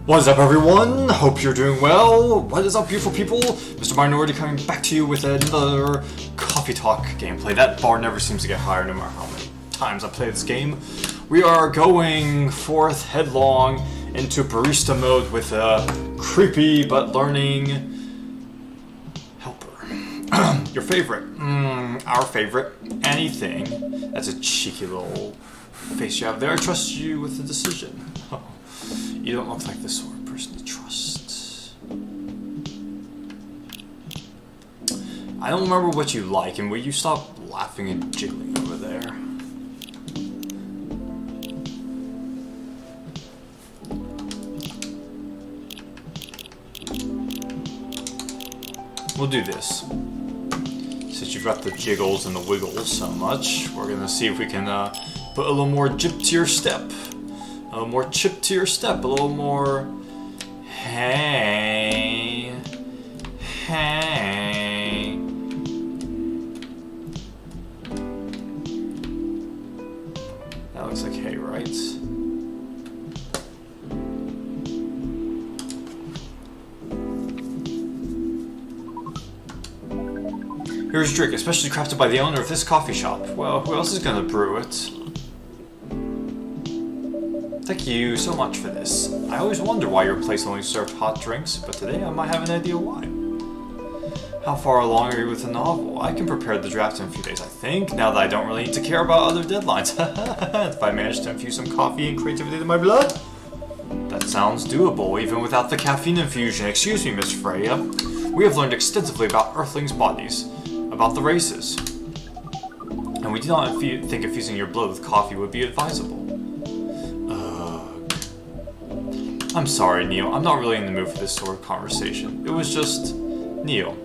What is up, everyone? Hope you're doing well. What is up, beautiful people? Mr. Minority coming back to you with another Coffee Talk gameplay. That bar never seems to get higher no matter how many times I play this game. We are going forth headlong into barista mode with a creepy but learning helper. Your favorite. Our favorite. Anything. That's a cheeky little face you have there. I trust you with the decision. You don't look like the sort of person to trust. I don't remember what you like, and will you stop laughing and jiggling over there? We'll do this. Since you've got the jiggles and the wiggles so much, we're gonna see if we can put a little more jip to your step. A little more chip to your step, a little more hey. That looks like hay, right? Here's a drink, especially crafted by the owner of this coffee shop. Well, who else is gonna brew it? Thank you so much for this. I always wonder why your place only served hot drinks, but today I might have an idea why. How far along are you with the novel? I can prepare the draft in a few days, I think, now that I don't really need to care about other deadlines. If I manage to infuse some coffee and creativity into my blood? That sounds doable, even without the caffeine infusion. Excuse me, Miss Freya. We have learned extensively about Earthlings' bodies, about the races, and we do not think infusing your blood with coffee would be advisable. I'm sorry, Neil. I'm not really in the mood for this sort of conversation. It was just... Neil.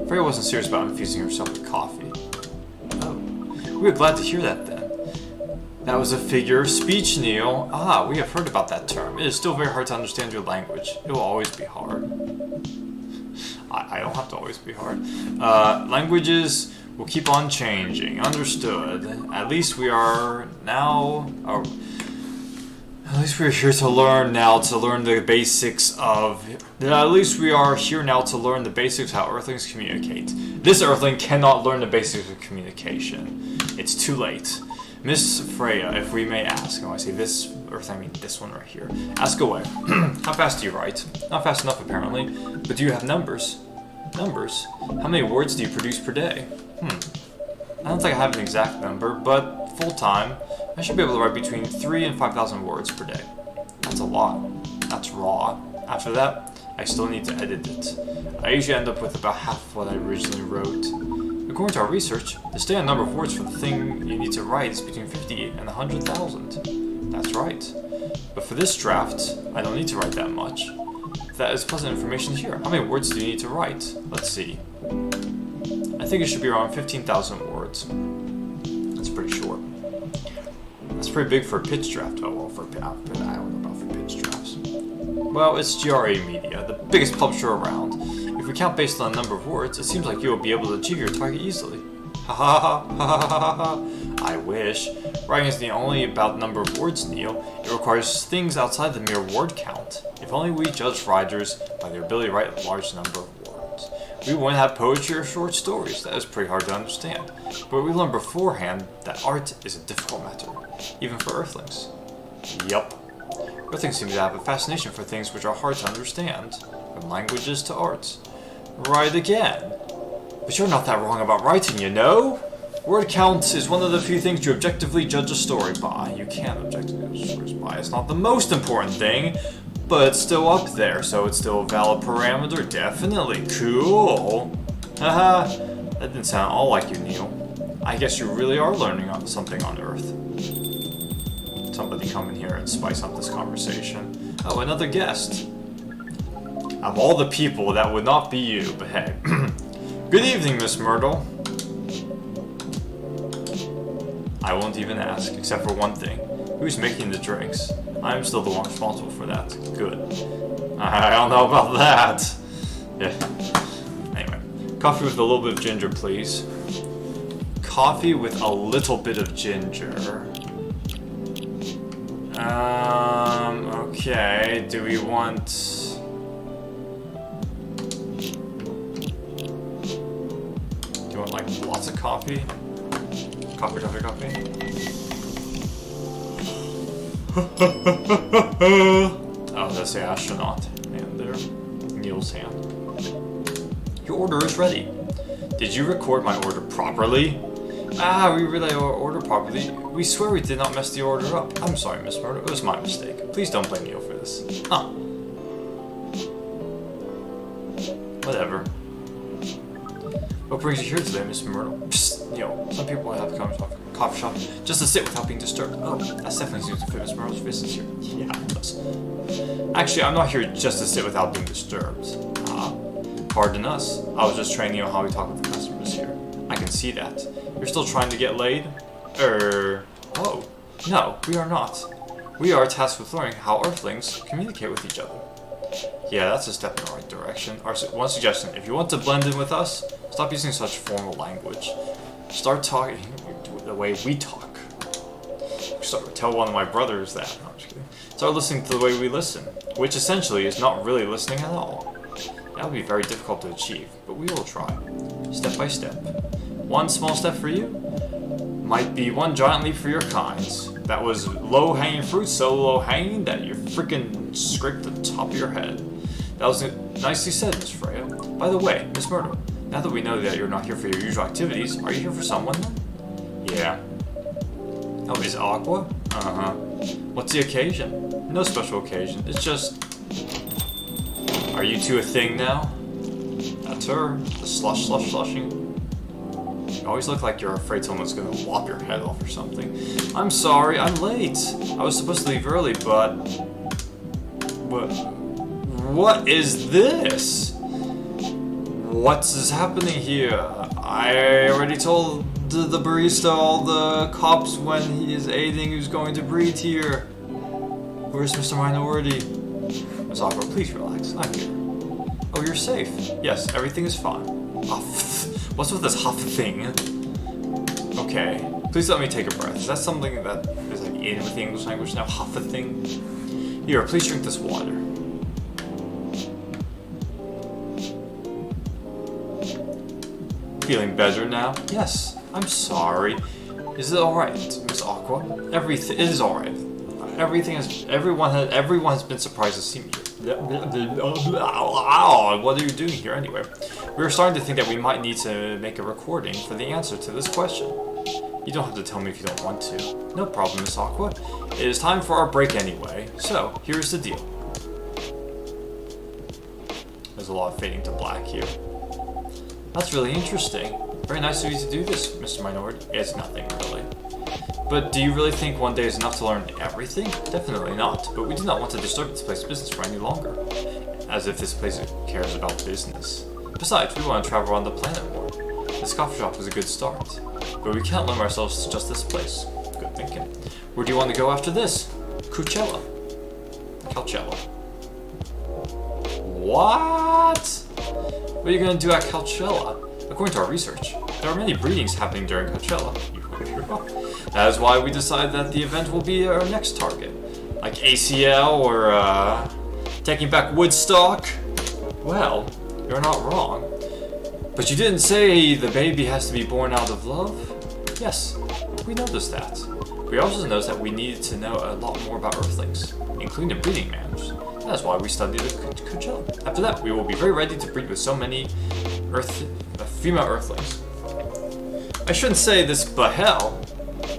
Freya wasn't serious about infusing herself with coffee. Oh. We were glad to hear that then. That was a figure of speech, Neil. Ah, we have heard about that term. It is still very hard to understand your language. It will always be hard. I don't have to always be hard. Languages will keep on changing. Understood. At least we are now... At least we're here to learn now, to learn the basics of... At least we are here now to learn the basics of how Earthlings communicate. This Earthling cannot learn the basics of communication. It's too late. Miss Freya, if we may ask, and when I say this Earthling, I mean this one right here. Ask away. How fast do you write? Not fast enough, apparently. But do you have numbers? Numbers? How many words do you produce per day? I don't think I have an exact number, but full-time, I should be able to write between 3,000 and 5,000 words per day. That's a lot. That's raw. After that, I still need to edit it. I usually end up with about half of what I originally wrote. According to our research, the standard number of words for the thing you need to write is between 50 and 100,000. That's right. But for this draft, I don't need to write that much. That is pleasant information to hear. How many words do you need to write? Let's see. I think it should be around 15,000 words. That's pretty short. That's pretty big for a pitch draft. Oh, well, I don't know about for pitch drafts. Well, it's GRA Media, the biggest publisher around. If we count based on the number of words, it seems like you will be able to achieve your target easily. Ha ha ha ha ha ha ha. I wish. Writing isn't only about number of words, Neil. It requires things outside the mere word count. If only we judged writers by their ability to write a large number of words. We wouldn't have poetry or short stories. That is pretty hard to understand. But we learned beforehand that art is a difficult matter, even for Earthlings. Yup. Earthlings seem to have a fascination for things which are hard to understand, from languages to arts. Right again. But you're not that wrong about writing, you know? Word count is one of the few things you objectively judge a story by. You can't objectively judge stories by. It's not the most important thing, but it's still up there, so it's still a valid parameter. Definitely. Cool. Haha. That didn't sound all like you, Neil. I guess you really are learning something on Earth. Somebody come in here and spice up this conversation. Oh, another guest. Of all the people, that would not be you, but hey. Good evening, Miss Myrtle. I won't even ask, except for one thing. Who's making the drinks? I'm still the one responsible for that. Good. I don't know about that. Yeah. Anyway. Coffee with a little bit of ginger, please. Coffee with a little bit of ginger. Okay, do we want... Do you want, like, lots of coffee? Coffee. Oh, that's the astronaut. And there. Neil's hand. Your order is ready. Did you record my order properly? We relayed our order properly. We swear we did not mess the order up. I'm sorry, Miss Murdo. It was my mistake. Please don't blame Neil for this. Whatever. What brings you here today, Miss Murdo? Psst, Neil. Some people have to come to a coffee shop just to sit without being disturbed. Oh, that's definitely seems to fit Miss Murdo's business here. Yeah, it does. Actually, I'm not here just to sit without being disturbed. Pardon us. I was just training you on how we talk with the customers here. I can see that. You're still trying to get laid? Oh. No, we are not. We are tasked with learning how Earthlings communicate with each other. Yeah, that's a step in the right direction. One suggestion, if you want to blend in with us, stop using such formal language. Start talking the way we talk. Tell one of my brothers that. No, I'm just kidding. Start listening to the way we listen, which essentially is not really listening at all. That would be very difficult to achieve, but we will try. Step by step. One small step for you might be one giant leap for your kinds. That was low-hanging fruit, so low-hanging that you freaking scraped the top of your head. That was nicely said, Miss Freya. By the way, Miss Murdo, now that we know that you're not here for your usual activities, are you here for someone then? Yeah. Oh, is it Aqua? Uh-huh. What's the occasion? No special occasion. It's just... Are you two a thing now? That's her. The slushing. You always look like you're afraid someone's gonna lop your head off or something. I'm sorry, I'm late. I was supposed to leave early, but... What is this? What is happening here? I already told the barista all the cops when he is aiding who's going to breathe here. Where's Mr. Minority? Miss Aqua, please relax. I'm here. Oh, you're safe. Yes, everything is fine. Oh, what's with this huff thing? Okay, please let me take a breath. Is that something that is like in with the English language now? Huff a thing? Here, please drink this water. Feeling better now? Yes. I'm sorry. Is it alright, Miss Aqua? It is alright. Everyone has been surprised to see me here. What are you doing here anyway? We were starting to think that we might need to make a recording for the answer to this question. You don't have to tell me if you don't want to. No problem, Miss Aqua. It is time for our break anyway. So, here's the deal. There's a lot of fading to black here. That's really interesting. Very nice of you to do this, Mr. Minority. It's nothing, really. But do you really think one day is enough to learn everything? Definitely not, but we do not want to disturb this place's business for any longer. As if this place cares about business. Besides, we want to travel around the planet more. This coffee shop is a good start. But we can't limit ourselves to just this place. Good thinking. Where do you want to go after this? Coachella. What? What are you going to do at Coachella? According to our research, there are many breedings happening during Coachella. That is why we decided that the event will be our next target. Like ACL or taking back Woodstock. Well, you're not wrong. But you didn't say the baby has to be born out of love? Yes, we noticed that. We also noticed that we needed to know a lot more about Earthlings, including the breeding manners. That's why we studied the Coachella. After that, we will be very ready to breed with so many female Earthlings. I shouldn't say this, but hell,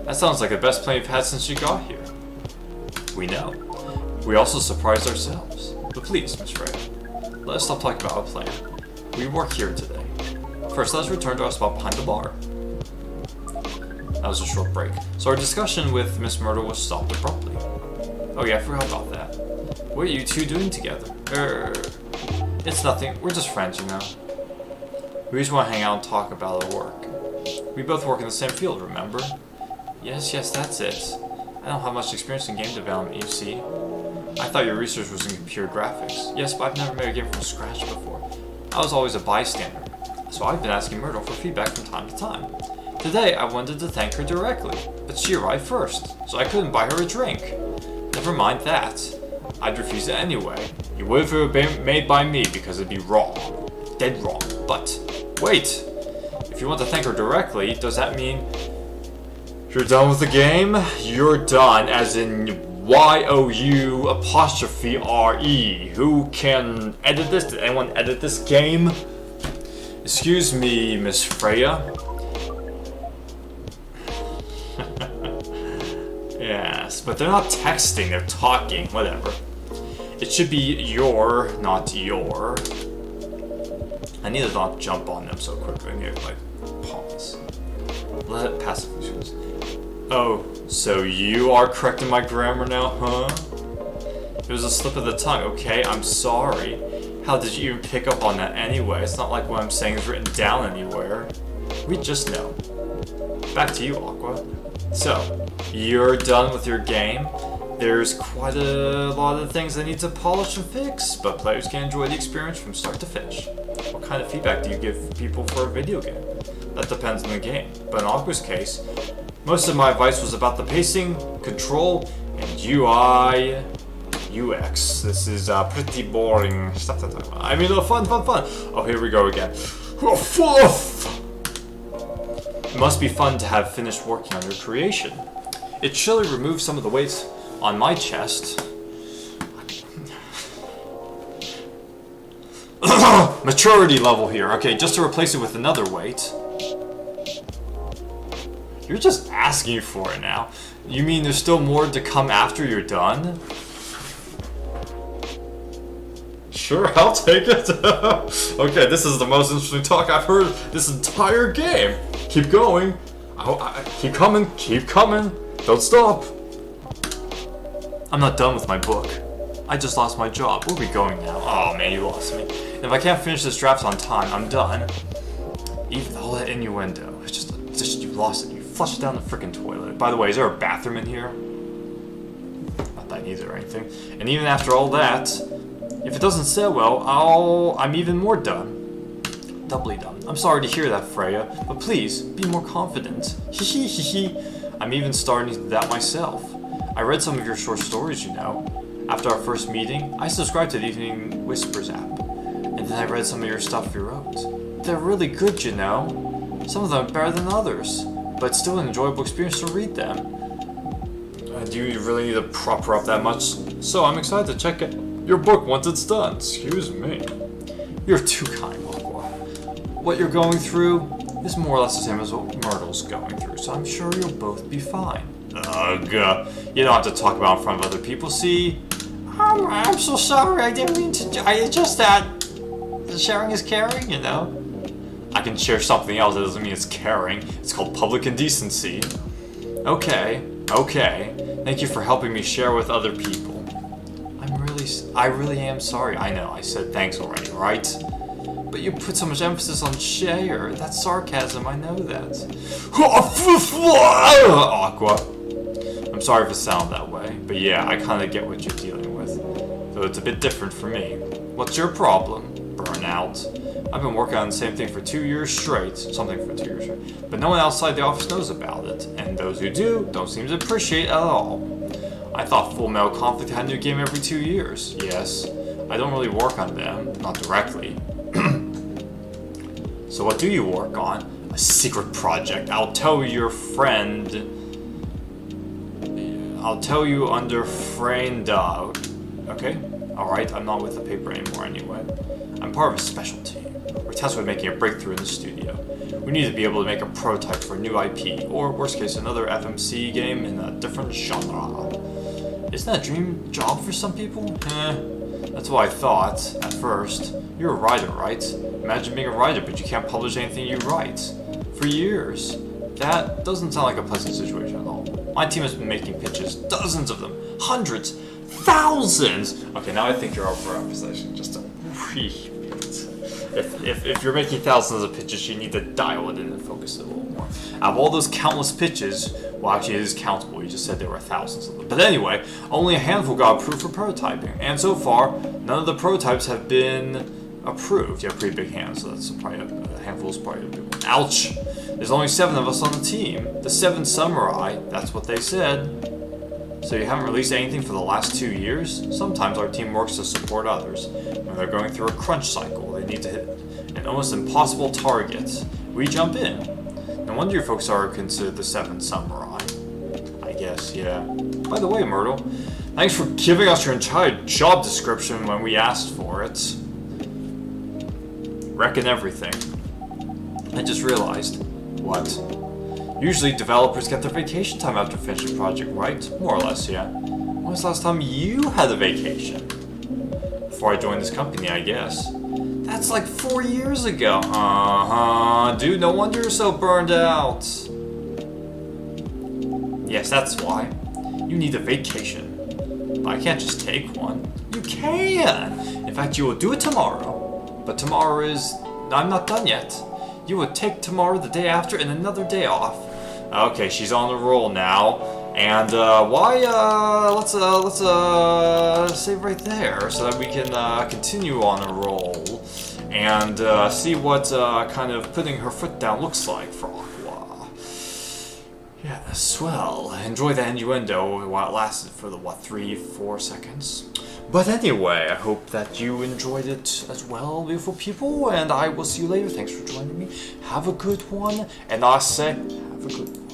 that sounds like the best plan we've had since you got here. We know. We also surprised ourselves. But please, Miss Freya, let us stop talking about our plan. We work here today. First, let us return to our spot behind the bar. That was a short break, so our discussion with Miss Murdo was stopped abruptly. Oh yeah, I forgot about that. What are you two doing together? It's nothing. We're just friends, you know. We just want to hang out and talk about our work. We both work in the same field, remember? Yes, that's it. I don't have much experience in game development, you see. I thought your research was in computer graphics. Yes, but I've never made a game from scratch before. I was always a bystander, so I've been asking Myrtle for feedback from time to time. Today, I wanted to thank her directly, but she arrived first, so I couldn't buy her a drink. Never mind that. I'd refuse it anyway. You would if it were made by me because it'd be wrong. Dead wrong. But, wait. If you want to thank her directly, does that mean you're done with the game? You're done, as in YOU''RE. Who can edit this? Did anyone edit this game? Excuse me, Miss Freya. Yes, but they're not texting, they're talking, whatever. It should be your, not your. I need to not jump on them so quickly. I need to, like, pause. Let it pass. Oh, so you are correcting my grammar now, huh? It was a slip of the tongue, okay? I'm sorry. How did you even pick up on that anyway? It's not like what I'm saying is written down anywhere. We just know. Back to you, Aqua. So, you're done with your game. There's quite a lot of things I need to polish and fix, but players can enjoy the experience from start to finish. What kind of feedback do you give people for a video game? That depends on the game, but in Aqua's case, most of my advice was about the pacing, control, and UI, UX. This is pretty boring stuff to talk about. I mean, fun. Oh, here we go again. It must be fun to have finished working on your creation. It surely removed some of the weight on my chest. Maturity level here. Okay, just to replace it with another weight. You're just asking for it now. You mean there's still more to come after you're done? Sure, I'll take it. Okay, this is the most interesting talk I've heard this entire game. Keep going. Keep coming. Don't stop. I'm not done with my book. I just lost my job. Where are we going now? Oh man, you lost me. And if I can't finish this draft on time, I'm done. Even all that innuendo. It's just you lost it. You flushed it down the freaking toilet. By the way, is there a bathroom in here? Not that I need it or anything. And even after all that, if it doesn't sell well, I'm even more done. Doubly done. I'm sorry to hear that, Freya, but please, be more confident. Hihi. I'm even starting to do that myself. I read some of your short stories, you know. After our first meeting, I subscribed to the Evening Whispers app. And then I read some of your stuff you wrote. They're really good, you know. Some of them are better than others, but it's still an enjoyable experience to read them. Do you really need to prop her up that much? So I'm excited to check your book once it's done. Excuse me. You're too kind, Aqua. What you're going through is more or less the same as what Myrtle's going through, so I'm sure you'll both be fine. Ugh. You don't have to talk about in front of other people, see? I'm so sorry, I didn't mean to. It's just that sharing is caring, you know? I can share something else, that doesn't mean it's caring. It's called public indecency. Okay. Thank you for helping me share with other people. I really am sorry. I know, I said thanks already, right? But you put so much emphasis on share. That's sarcasm, I know that. Aqua. I'm sorry if it sounded that way, but yeah, I kind of get what you're dealing with. Though it's a bit different for me. What's your problem? Burnout. I've been working on the same thing for 2 years straight. Something for 2 years straight. But no one outside the office knows about it. And those who do, don't seem to appreciate it at all. I thought Full Metal Conflict had a new game every 2 years. Yes. I don't really work on them. Not directly. So what do you work on? A secret project. I'll tell your friend. I'll tell you under friend. Okay? Alright, I'm not with the paper anymore anyway. I'm part of a special team. We're tasked with making a breakthrough in the studio. We need to be able to make a prototype for a new IP, or worst case, another FMC game in a different genre. Isn't that a dream job for some people? That's what I thought, at first. You're a writer, right? Imagine being a writer, but you can't publish anything you write. For years. That doesn't sound like a pleasant situation at all. My team has been making pitches, dozens of them, hundreds, thousands! Okay, now I think you're overemphasizing just a wee bit. If you're making thousands of pitches, you need to dial it in and focus it a little more. Out of all those countless pitches, well, actually it is countable, you just said there were thousands of them. But anyway, only a handful got approved for prototyping, and so far, none of the prototypes have been approved. You have pretty big hands, so that's probably a handful is probably a big one. Ouch! There's only 7 of us on the team. The 7 samurai, that's what they said. So you haven't released anything for the last 2 years? Sometimes our team works to support others. When they're going through a crunch cycle, they need to hit an almost impossible target. We jump in. No wonder your folks are considered the 7 Samurai. I guess, yeah. By the way, Myrtle, thanks for giving us your entire job description when we asked for it. Reckon everything. I just realized. What? Usually developers get their vacation time after finishing a project, right? More or less, yeah. When was the last time you had a vacation? Before I joined this company, I guess. That's like 4 years ago. Dude, no wonder you're so burned out. Yes, that's why. You need a vacation. I can't just take one. You can! In fact, you will do it tomorrow. But tomorrow is... I'm not done yet. You would take tomorrow, the day after, and another day off. Okay, she's on the roll now. And, let's save right there so that we can, continue on a roll. And, see what, kind of putting her foot down looks like for Aqua. Yeah, swell. Enjoy the innuendo while it lasted for the, 3-4 seconds? But anyway, I hope that you enjoyed it as well, beautiful people, and I will see you later. Thanks for joining me. Have a good one, and I say, have a good one.